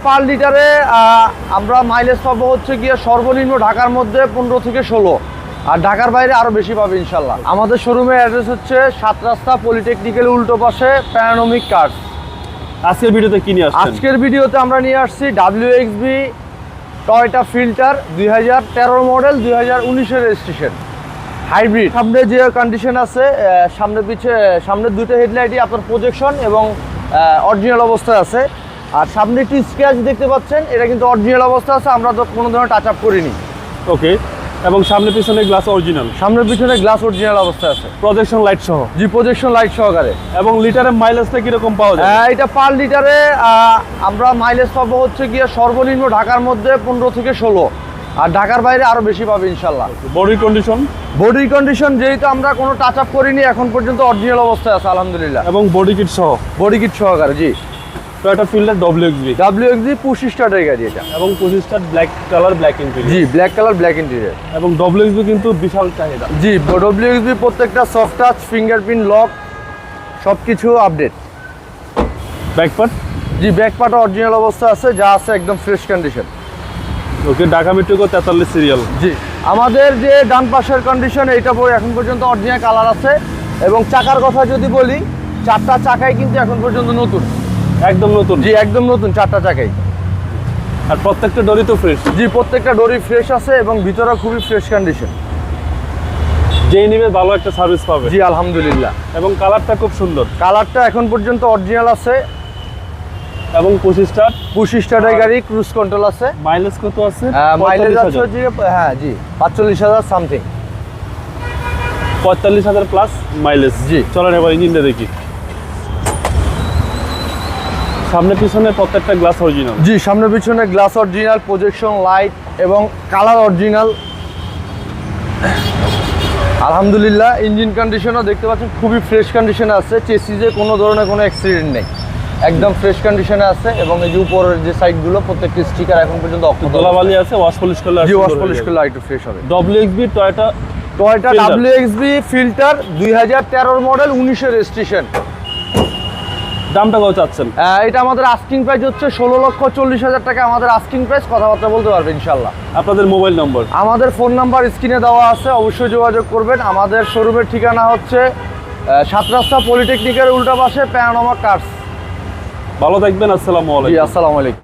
পার লিটারে আমরা মাইলেজ পাবো হচ্ছে গিয়ে সর্বনিম্ন ঢাকার মধ্যে 15 থেকে 16, আর ঢাকার বাইরে আরো বেশি পাবে ইনশাল্লাহ। আমাদের শোরুমের অ্যাড্রেস হচ্ছে 7 রাস্তা পলিটেকনিক্যাল উল্টো পাশে প্যারানমিক কার্স। আজকের ভিডিওতে কি নিয়ে আসছেন? আজকের ভিডিওতে আমরা নিয়ে আসছি WXB Toyota filter 2013 model, 2019 registration, hybrid. সামনে যে কন্ডিশন আছে, সামনের দুটো হেডলাইটই আপনার প্রজেকশন এবং অরিজিনাল অবস্থায় আছে। আর সামনে একটু স্ক্র্যাচ দেখতে পাচ্ছেন, এটা কিন্তু অরিজিনাল অবস্থা আছে, আমরা তো কোনো ধরনের টাচ আপ করিনি। ওকে, এবং সামনে পিছনে গ্লাস অরিজিনাল, সামনের পিছনে গ্লাস অরিজিনাল অবস্থায় আছে, প্রজেকশন লাইট সহ। জি, প্রজেকশন লাইট সহকারে। এবং লিটারের মাইলেজটা কিরকম পাওয়া যায়? এটা পার লিটারে আমরা মাইলেজ পাবো হচ্ছে গিয়ে সর্বনিম্ন ঢাকার মধ্যে 15 থেকে 16, আর ঢাকার বাইরে আরো বেশি পাবে ইনশাল্লাহ। বডি কন্ডিশন যেহেতু আমরা কোনো টাচ আপ করিনি এখন পর্যন্ত, অরিজিনাল অবস্থায় আছে আলহামদুলিল্লাহ। এবং বডি কিট সহকারে। জি, টয়োটা ফিল্টার WXB পুশ স্টার্টের গাড়ি এটা, এবং 25 star black colour black interior. জি, ব্ল্যাক কালার ব্ল্যাক ইন্টেরিয়র। এবং WXB কিন্তু বিশাল চাহিদা। জি, WXB প্রত্যেকটা সফট টাচ, ফিঙ্গারপ্রিন্ট লক সবকিছু আপডেট। ব্যাকপার্ট? জি, ব্যাকপার্টও অরিজিনাল অবস্থা আছে, যা আছে একদম fresh condition. Okay, Dhaka metro 43 serial. জি, আমাদের যে ডান পাশের কন্ডিশন এইটা এখন পর্যন্ত অরিজিনাল কালার আছে। এবং চাকার কথা যদি বলি, 4টা চাকাই কিন্তু এখন পর্যন্ত নতুন, একদম নতুন। জি, একদম নতুন 4টা চাকাই। আর প্রত্যেকটা ডোরি তো ফ্রেশ? জি, প্রত্যেকটা ডোরি ফ্রেশ আছে এবং ভিতরে খুবই ফ্রেশ কন্ডিশন। যেই নিবে ভালো একটা সার্ভিস পাবে। জি, আলহামদুলিল্লাহ। এবং কালারটা খুব সুন্দর, কালারটা এখন পর্যন্ত অরিজিনাল আছে। এবং 25 স্টারের গাড়ি, ক্রুজ কন্ট্রোল আছে। মাইলেজ কত আছে? মাইলেজ আছে জি, হ্যাঁ জি, 45,000 সামথিং, 45,000 প্লাস মাইলেজ। জি, চলেন এবার ইঞ্জিনটা দেখি। সামনে পিছনে প্রত্যেকটা গ্লাস অরিজিনাল। জি, সামনে পিছনে গ্লাস অরিজিনাল, প্রজেকশন লাইট এবং কালার অরিজিনাল আলহামদুলিল্লাহ। ইঞ্জিন কন্ডিশনও দেখতে পাচ্ছেন খুবই ফ্রেশ কন্ডিশনে আছে, চেসিসে কোনো ধরনের কোনো অ্যাক্সিডেন্ট নেই, একদম ফ্রেশ কন্ডিশনে আছে। এবং এই যে উপরের যে সাইডগুলো প্রত্যেকটা স্টিকার এখন পর্যন্ত ধুলাবালি আছে, ওয়াশ পলিশ করলে জি, ওয়াশ পলিশ করলে একটু ফ্রেশ হবে। WXB Toyota WXB filter 2013 model, 19 registration. দামটা কত চাচ্ছেন? এটা আমাদের আস্কিং প্রাইস হচ্ছে 16,40,000 টাকা আমাদের আস্কিং প্রাইস, কথাবার্তা বলতে পারবে ইনশাল্লাহ। আপনাদের মোবাইল নম্বর? আমাদের ফোন নাম্বার স্ক্রিনে দেওয়া আছে, অবশ্যই যোগাযোগ করবেন। আমাদের শোরুমের ঠিকানা হচ্ছে 7 রাস্তা পলিটেকনিকের উল্টা পাশে প্যারানমিক কার্স। ভালো থাকবেন, আসসালামু আলাইকুম। জি, আসসালামু আলাইকুম।